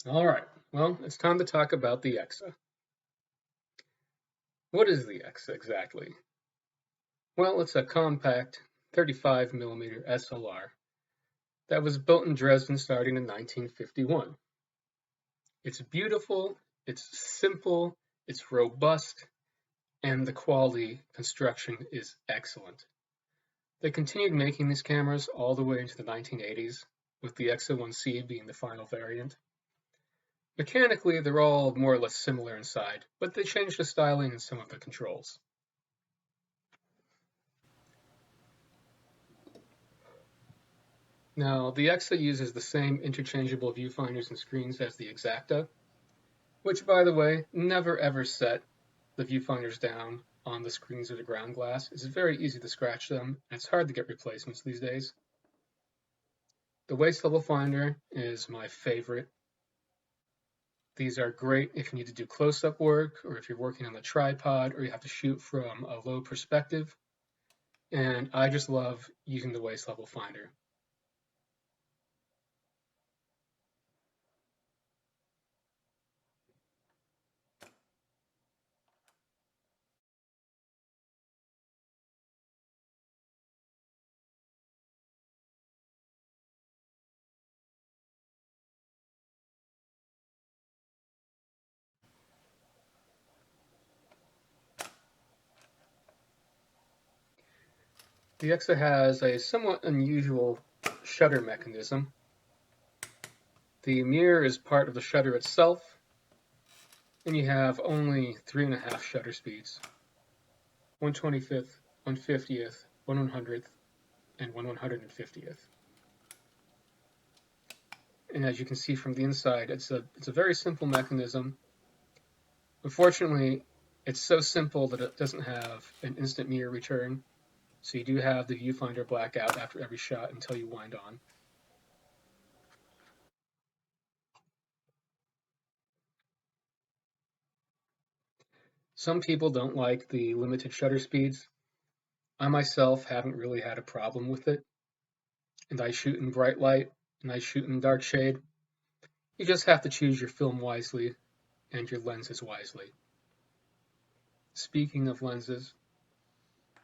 All right, well, it's time to talk about the EXA. What is the EXA exactly? Well, it's a compact 35mm SLR that was built in Dresden starting in 1951. It's beautiful, it's simple, it's robust, and the quality construction is excellent. They continued making these cameras all the way into the 1980s, with the EXA 1C being the final variant. Mechanically, they're all more or less similar inside, but they changed the styling and some of the controls. Now, the EXA uses the same interchangeable viewfinders and screens as the Exacta, which, by the way, never ever set the viewfinders down on the screens or the ground glass. It's very easy to scratch them, and it's hard to get replacements these days. The waist level finder is my favorite. These are great if you need to do close-up work, or if you're working on a tripod, or you have to shoot from a low perspective. And I just love using the waist level finder. The EXA has a somewhat unusual shutter mechanism. The mirror is part of the shutter itself, and you have only 3.5 shutter speeds: 1/25th, 1/50th, 1/100th, and 1/150th. And as you can see from the inside, it's a very simple mechanism. Unfortunately, it's so simple that it doesn't have an instant mirror return, so you do have the viewfinder black out after every shot until you wind on. Some people don't like the limited shutter speeds. I myself haven't really had a problem with it, and I shoot in bright light and I shoot in dark shade. You just have to choose your film wisely and your lenses wisely. Speaking of lenses,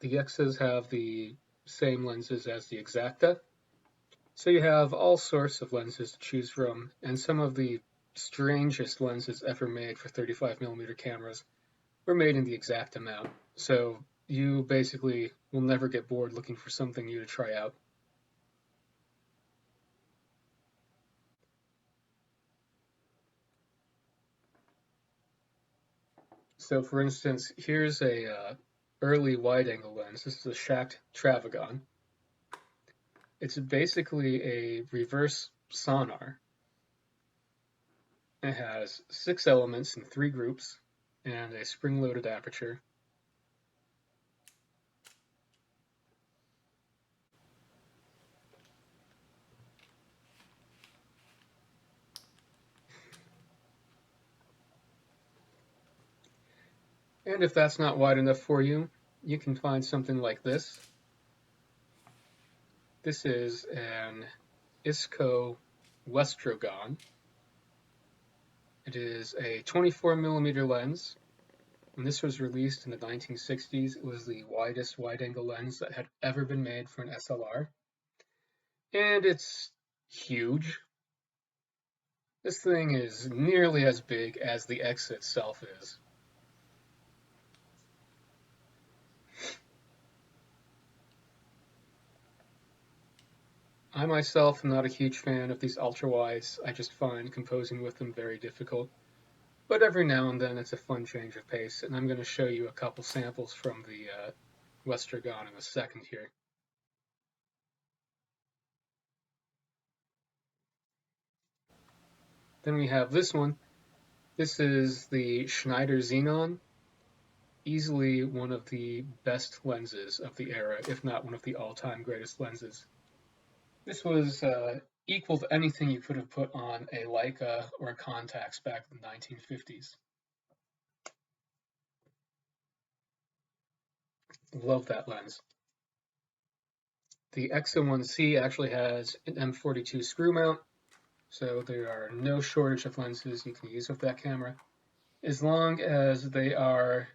the EXAs have the same lenses as the Exacta, so you have all sorts of lenses to choose from, and some of the strangest lenses ever made for 35mm cameras were made in the Exacta mount. So you basically will never get bored looking for something new to try out. So for instance, here's a early wide-angle lens. This is a Shacked Travagon. It's basically a reverse sonar. It has 6 elements in 3 groups and a spring-loaded aperture. And if that's not wide enough for you, you can find something like this. This is an ISCO Westrogon. It is a 24mm lens. When this was released in the 1960s, it was the widest wide-angle lens that had ever been made for an SLR. And it's huge. This thing is nearly as big as the EXA itself is. I myself am not a huge fan of these ultra-wides. I just find composing with them very difficult. But every now and then it's a fun change of pace, and I'm going to show you a couple samples from the Westrogon in a second here. Then we have this one. This is the Schneider Xenon, easily one of the best lenses of the era, if not one of the all-time greatest lenses. This was equal to anything you could have put on a Leica or a Contax back in the 1950s. Love that lens. The EXA 1C actually has an M42 screw mount, So there are no shortage of lenses you can use with that camera, as long as they are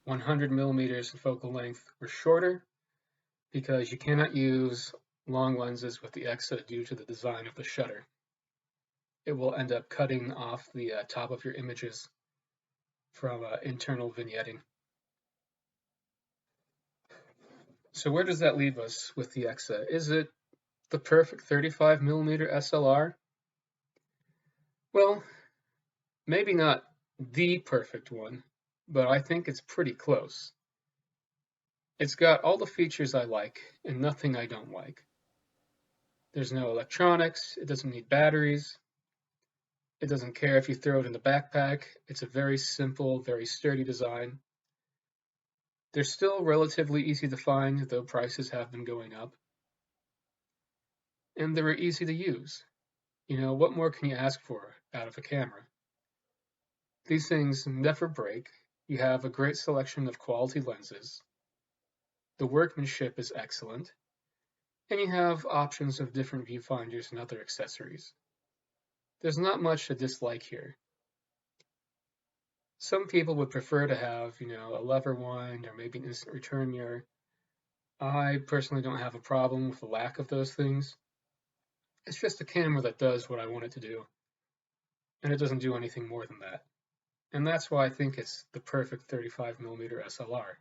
100 millimeters in focal length or shorter, because you cannot use long lenses with the EXA due to the design of the shutter. It will end up cutting off the top of your images from internal vignetting. So where does that leave us with the EXA? Is it the perfect 35 millimeter SLR? Well, maybe not the perfect one, but I think it's pretty close. It's got all the features I like and nothing I don't like. There's no electronics, it doesn't need batteries, it doesn't care if you throw it in the backpack. It's a very simple, very sturdy design. They're still relatively easy to find, though prices have been going up. And they're easy to use. You know, what more can you ask for out of a camera? These things never break. You have a great selection of quality lenses. The workmanship is excellent. And you have options of different viewfinders and other accessories. There's not much to dislike here. Some people would prefer to have, a lever wind or maybe an instant return mirror. I personally don't have a problem with the lack of those things. It's just a camera that does what I want it to do, and it doesn't do anything more than that. And that's why I think it's the perfect 35mm SLR.